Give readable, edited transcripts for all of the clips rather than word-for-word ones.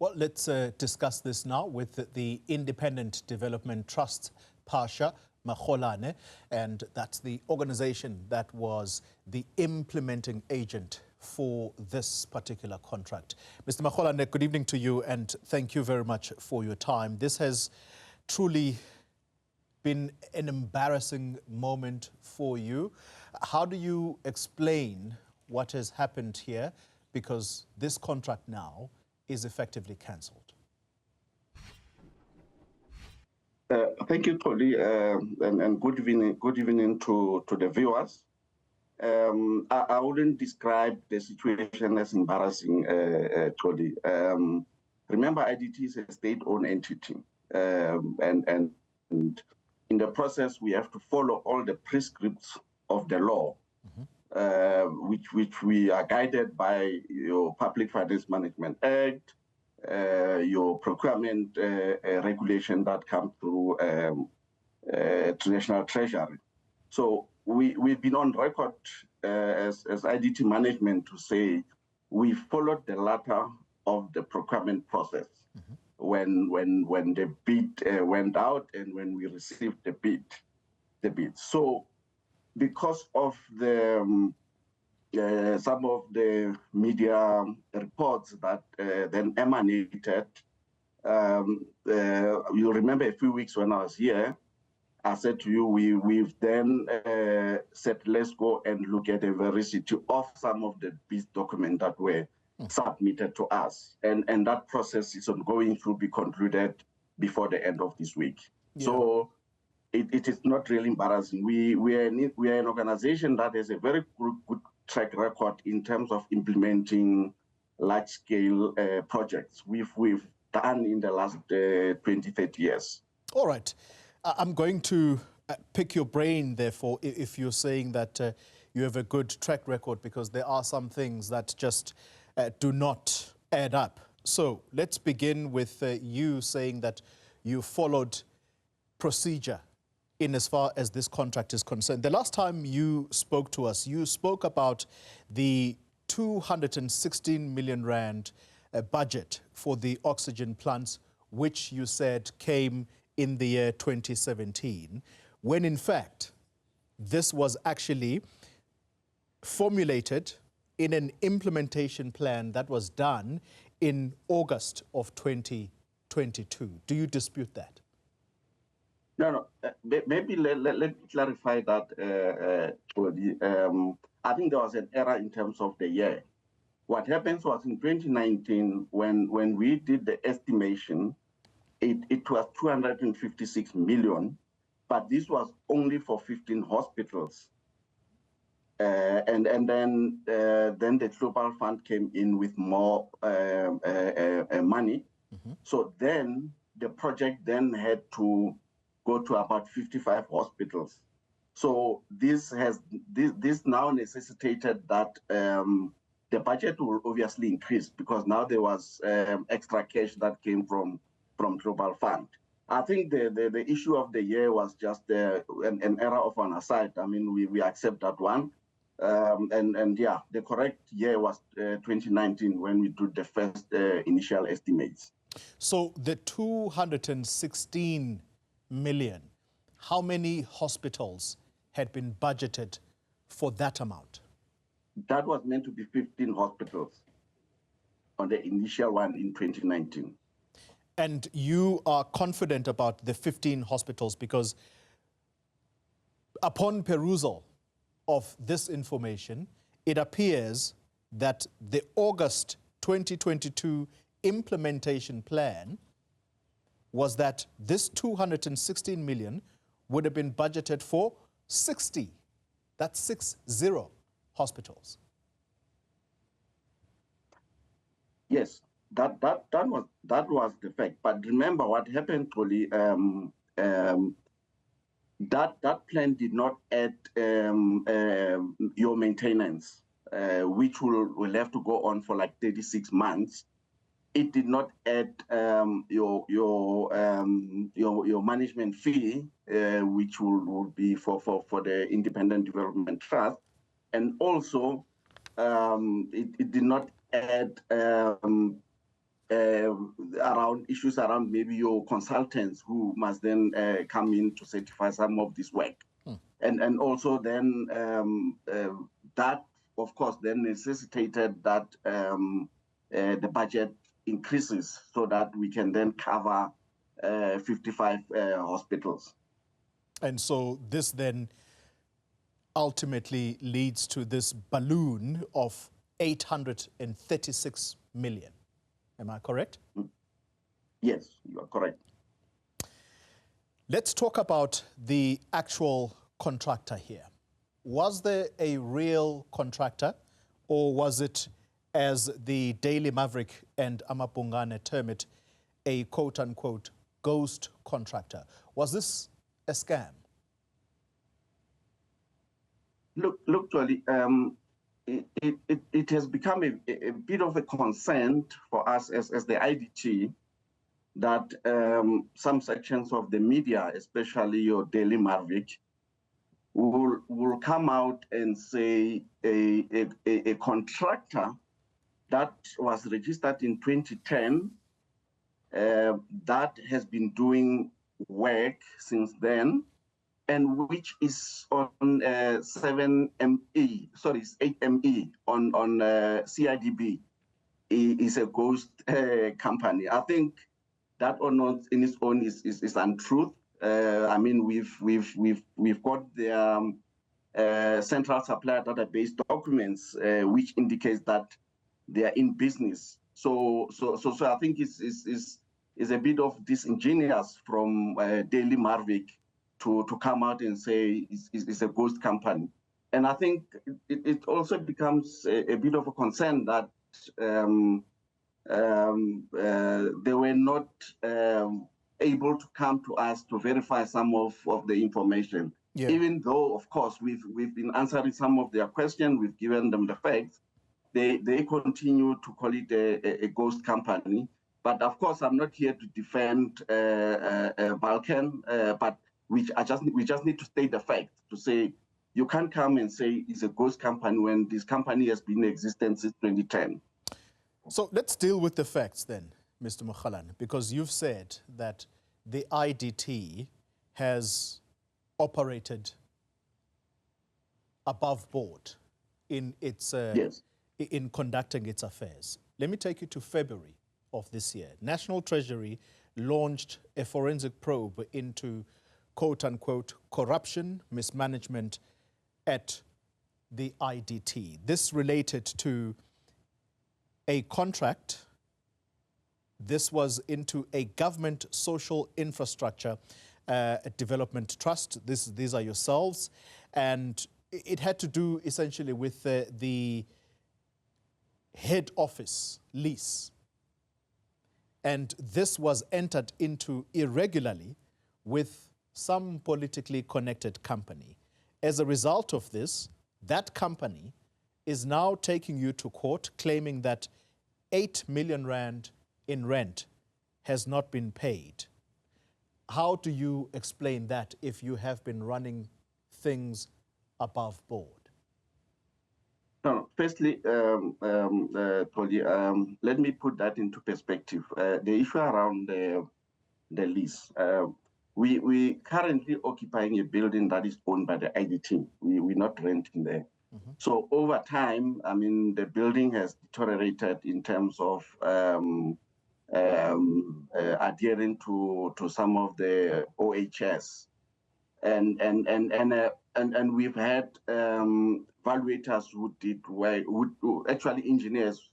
Well, let's discuss this now with the Independent Development Trust, Phasha, Makgolane, and that's the organization that was the implementing agent for this particular contract. Mr. Makgolane, good evening to you, and thank you very much for your time. This has truly been an embarrassing moment for you. How do you explain what has happened here? Because this contract now is effectively cancelled. Thank you, Tolly, and good evening to the viewers. I wouldn't describe the situation as embarrassing, Tolly. Remember, IDT is a state-owned entity, and in the process, we have to follow all the prescripts of the law, which we are guided by your Public Finance Management Act, your procurement regulation that comes through National Treasury. So we've been on record as IDT management to say we followed the latter of the procurement process when the bid went out and when we received the bid. So because of the some of the media reports that then emanated, you remember a few weeks when I was here, I said to you, we've then said, let's go and look at a veracity of some of the bid documents that were submitted to us. And that process is ongoing to be concluded before the end of this week. Yeah. So it is not really embarrassing. We are an organization that has a very good track record in terms of implementing large-scale projects we've done in the last 20, 30 years. All right. I'm going to pick your brain, therefore, if you're saying that you have a good track record, because there are some things that just do not add up. So let's begin with you saying that you followed procedure in as far as this contract is concerned. The last time you spoke to us, you spoke about the 216 million rand budget for the oxygen plants, which you said came in the year 2017, when in fact, this was actually formulated in an implementation plan that was done in August of 2022. Do you dispute that? No. Maybe let me clarify that. I think there was an error in terms of the year. What happens was in 2019, when we did the estimation, it was 256 million, but this was only for 15 hospitals. And then the Global Fund came in with more money. So then the project then had to go to about 55 hospitals. So this now necessitated that the budget will obviously increase, because now there was extra cash that came from Global Fund. I think the issue of the year was just an error of an aside. I mean, we accept that one. And yeah, the correct year was 2019 when we did the first initial estimates. So the 216 million, how many hospitals had been budgeted for that amount? That was meant to be 15 hospitals on the initial one in 2019. And you are confident about the 15 hospitals because upon perusal of this information, it appears that the August 2022 implementation plan was that this 216 million would have been budgeted for 60, that's 60 hospitals. Yes, that was the fact. But remember what happened, Tolly, that plan did not add your maintenance, which will have to go on for like 36 months. It did not add your management fee, which will be for the Independent Development Trust, and also it did not add around issues around maybe your consultants who must then come in to certify some of this work. And also then that, of course, then necessitated that the budget increases so that we can then cover 55 hospitals. And so this then ultimately leads to this balloon of 836 million. Am I correct? Yes, you are correct. Let's talk about the actual contractor here. Was there a real contractor, or was it, as the Daily Maverick and Amapungane term it, a quote-unquote ghost contractor? Was this a scam? Look, Jolie, it has become a bit of a concern for us as the IDT that some sections of the media, especially your Daily Maverick, will come out and say a contractor that was registered in 2010 that has been doing work since then, and which is on 7ME, sorry, it's 8ME on CIDB, is a ghost company. I think that or not in its own is untruth. I mean, we've got the central supplier database documents which indicates that they are in business. So I think it's a bit of disingenuous from Daily Maverick to come out and say it's a ghost company. And I think it also becomes a bit of a concern that they were not able to come to us to verify some of the information. Yeah. Even though, of course, we've been answering some of their questions, we've given them the facts, they continue to call it a ghost company. But of course, I'm not here to defend Balkan, but we just need to state the fact, to say you can't come and say it's a ghost company when this company has been in existence since 2010. So let's deal with the facts then, Mr. Makgolane, because you've said that the IDT has operated above board in its yes. in conducting its affairs. Let me take you to February of this year. National Treasury launched a forensic probe into quote-unquote corruption, mismanagement at the IDT. This related to a contract. This was into a government social infrastructure development trust. These are yourselves. And it had to do essentially with the head office lease. And this was entered into irregularly with some politically connected company. As a result of this, that company is now taking you to court, claiming that 8 million rand in rent has not been paid. How do you explain that if you have been running things above board? No, firstly, Tolly, let me put that into perspective. The issue around the lease. We currently occupying a building that is owned by the IDT. We're not renting there. Mm-hmm. So over time, I mean, the building has deteriorated in terms of adhering to some of the OHS, and we've had evaluators who did who actually engineers,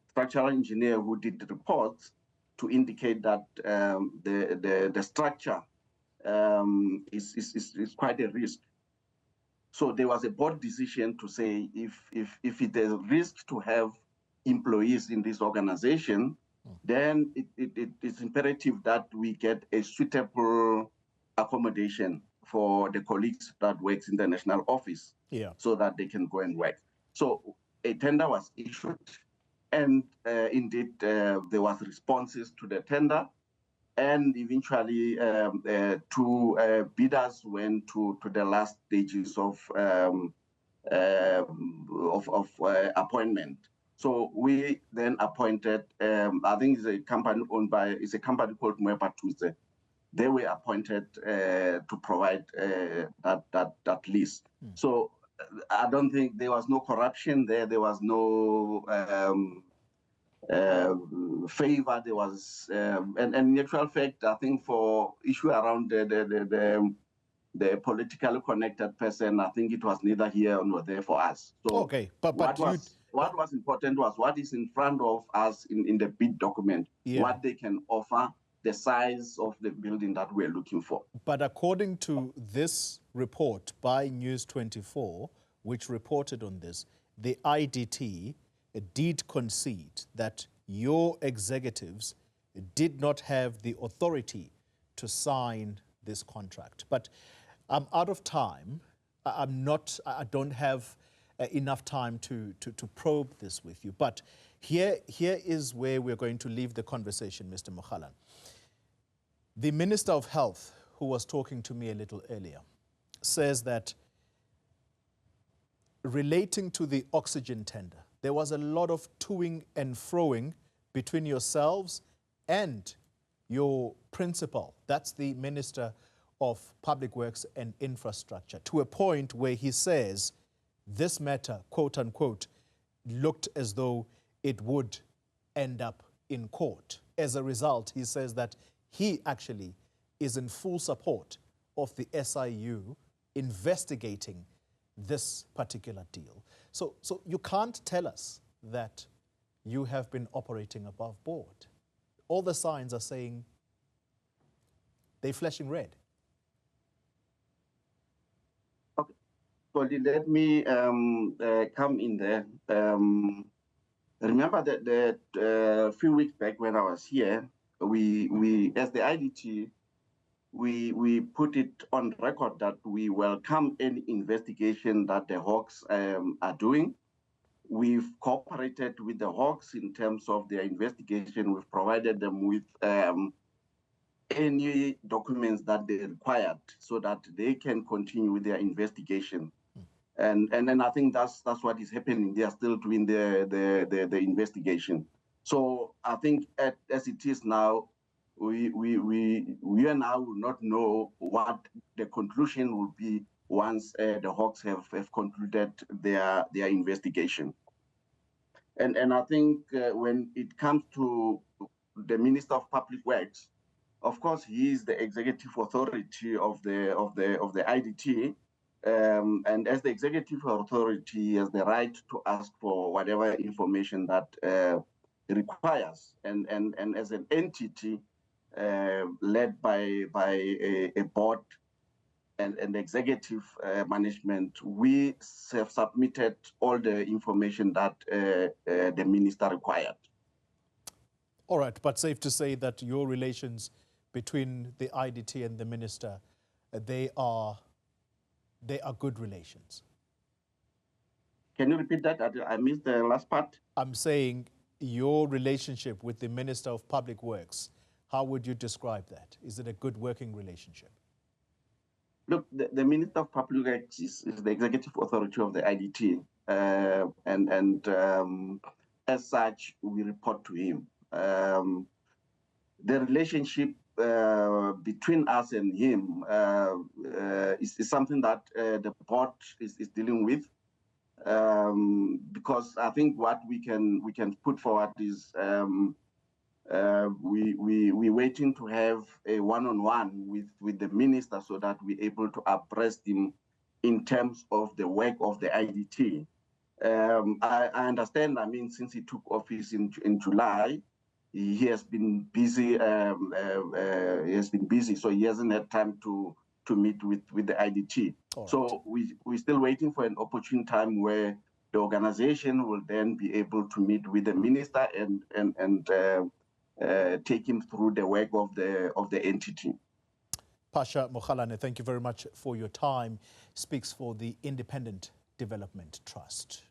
structural engineer who did the reports to indicate that the structure is quite a risk. So there was a board decision to say if it is a risk to have employees in this organization, then it is imperative that we get a suitable accommodation for the colleagues that works in the national office, so that they can go and work. So a tender was issued, and indeed there was responses to the tender. And eventually, two bidders went to the last stages of appointment. So we then appointed, I think it's a company owned by, it's a company called Mwepatuse. They were appointed to provide that list. So I don't think there was no corruption there. There was no favor. There was, and in actual fact, I think for issue around the politically connected person, I think it was neither here nor there for us. So okay, but what was important was what is in front of us in the bid document, what they can offer, the size of the building that we're looking for. But according to this report by News 24, which reported on this, the IDT did concede that your executives did not have the authority to sign this contract. But I'm out of time. I don't have enough time to probe this with you. But here is where we're going to leave the conversation, Mr. Makgolane. The Minister of Health, who was talking to me a little earlier, says that relating to the oxygen tender, there was a lot of toing and froing between yourselves and your principal. That's the Minister of Public Works and Infrastructure, to a point where he says this matter, quote unquote, looked as though it would end up in court. As a result, he says that he actually is in full support of the SIU investigating this particular deal. So you can't tell us that you have been operating above board. All the signs are saying they're flashing red. Okay, so let me come in there. Remember that a few weeks back when I was here, we as the IDT, we put it on record that we welcome any investigation that the Hawks are doing. We've cooperated with the Hawks in terms of their investigation. We've provided them with any documents that they required so that they can continue with their investigation. And then I think that's what is happening. They are still doing the investigation. So I think as it is now, we are now will not know what the conclusion will be once the Hawks have concluded their investigation. And I think when it comes to the Minister of Public Works, of course he is the executive authority of the IDT. And as the executive authority, he has the right to ask for whatever information that requires. And as an entity led by a board and executive management, we have submitted all the information that the minister required. All right, but safe to say that your relations between the IDT and the minister, they are good relations. Can you repeat that? I missed the last part. I'm saying your relationship with the Minister of Public Works, how would you describe that? Is it a good working relationship? Look, the Minister of Public Works is the executive authority of the IDT, and as such, we report to him. The relationship between us and him is something that the board is dealing with, because I think what we can put forward is we're waiting to have a one-on-one with the minister so that we're able to abreast him in terms of the work of the IDT. I understand, I mean, since he took office in July, he has been busy. So he hasn't had time to meet with the IDT. Right. So we're still waiting for an opportune time where the organization will then be able to meet with the minister and take him through the work of the entity. Phasha Makgolane, thank you very much for your time. Speaks for the Independent Development Trust.